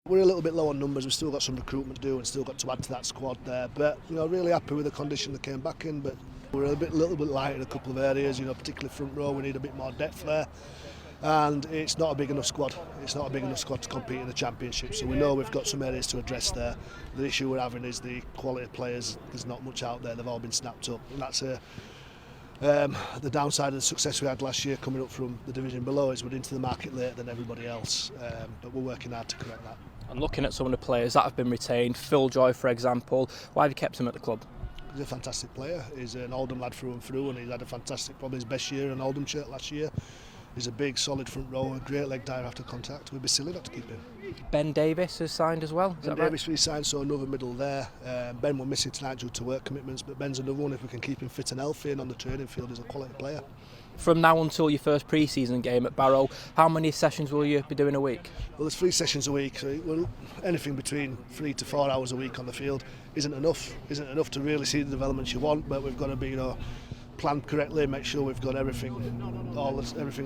We're a little bit low on numbers. We've still got some recruitment to do and still got to add to that squad there. But really happy with the condition they came back in. But we're a little bit light in a couple of areas. Particularly front row. We need a bit more depth there. And it's not a big enough squad. It's not a big enough squad to compete in the Championship. So we know we've got some areas to address there. The issue we're having is the quality of players. There's not much out there. They've all been snapped up, and that's the downside of the success we had last year coming up from the division below is we're into the market later than everybody else. But we're working hard to correct that. And looking at some of the players that have been retained, Phil Joy, for example, why have you kept him at the club? He's a fantastic player. He's an Oldham lad through and through, and he's had probably his best year in Oldham shirt last year. He's a big, solid front row, a great leg dive after contact. We'd be silly not to keep him. Ben Davis has signed as well. Ben Davis re-signed, so another middle there. Ben we're missing tonight due to work commitments, but Ben's another one. If we can keep him fit and healthy and on the training field, he's a quality player. From now until your first pre-season game at Barrow, how many sessions will you be doing a week? Well, there's 3 sessions a week. So anything between 3 to 4 hours a week on the field isn't enough. Isn't enough to really see the developments you want. But we've got to be, planned correctly, make sure we've got everything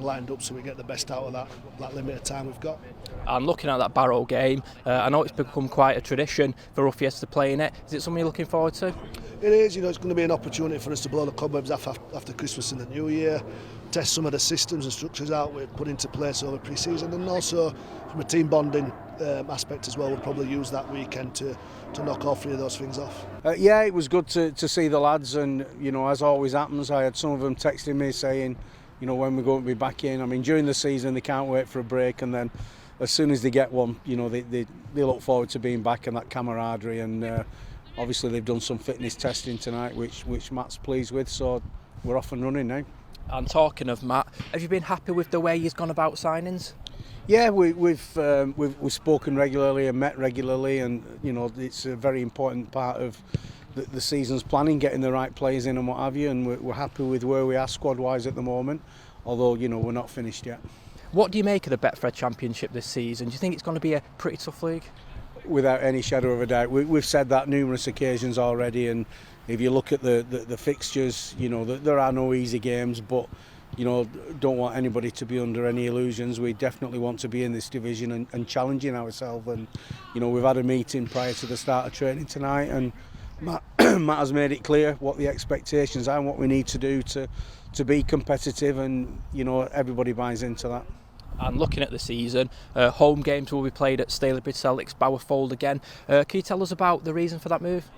lined up so we get the best out of that limited time we've got. And looking at that Barrow game, I know it's become quite a tradition for Ruffians to play in it. Is it something you're looking forward to? It is. It's going to be an opportunity for us to blow the cobwebs off after Christmas and the New Year, test some of the systems and structures out we've put into place over pre-season, and also from a team bonding aspect as well. We'll probably use that weekend to knock all 3 of those things off. Yeah, it was good to see the lads, and as always happens, I had some of them texting me saying, when we're going to be back in. I mean, during the season they can't wait for a break, and then as soon as they get one, they look forward to being back and that camaraderie. And obviously they've done some fitness testing tonight, which Matt's pleased with, so we're off and running now. And talking of Matt, have you been happy with the way he's gone about signings? Yeah, we've spoken regularly and met regularly, and it's a very important part of the season's planning, getting the right players in and what have you. And we're happy with where we are squad-wise at the moment, although we're not finished yet. What do you make of the Betfred Championship this season? Do you think it's going to be a pretty tough league? Without any shadow of a doubt, we've said that numerous occasions already, and if you look at the fixtures, there are no easy games, but don't want anybody to be under any illusions. We definitely want to be in this division and challenging ourselves. And we've had a meeting prior to the start of training tonight, and Matt has made it clear what the expectations are and what we need to do to be competitive, and everybody buys into that. And looking at the season, home games will be played at Stalybridge Celtic's Bowerfold again. Can you tell us about the reason for that move?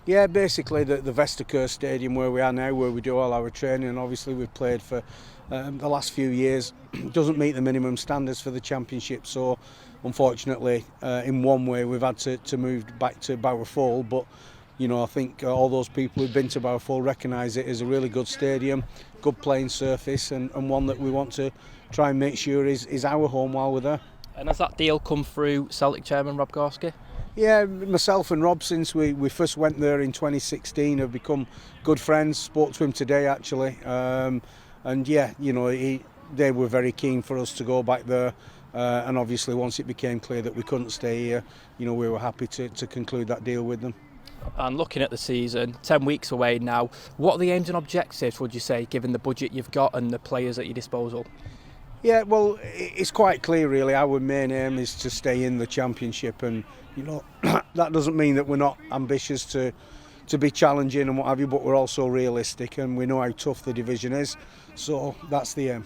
Yeah, basically the Vestacare Stadium where we are now, where we do all our training, and obviously we've played for the last few years, doesn't meet the minimum standards for the Championship. So unfortunately, in one way, we've had to move back to Bowerfold. But I think all those people who've been to Bowerfold recognise it as a really good stadium, good playing surface, and one that we want to try and make sure is our home while we're there. And has that deal come through Celtic chairman Rob Gorski? Yeah, myself and Rob, since we first went there in 2016, have become good friends. Spoke to him today actually, and yeah, they were very keen for us to go back there. And obviously once it became clear that we couldn't stay here, we were happy to conclude that deal with them. And looking at the season, 10 weeks away now, what are the aims and objectives, would you say, given the budget you've got and the players at your disposal? Yeah, well, it's quite clear really. Our main aim is to stay in the Championship, and that doesn't mean that we're not ambitious to be challenging and what have you, but we're also realistic, and we know how tough the division is, so that's the aim.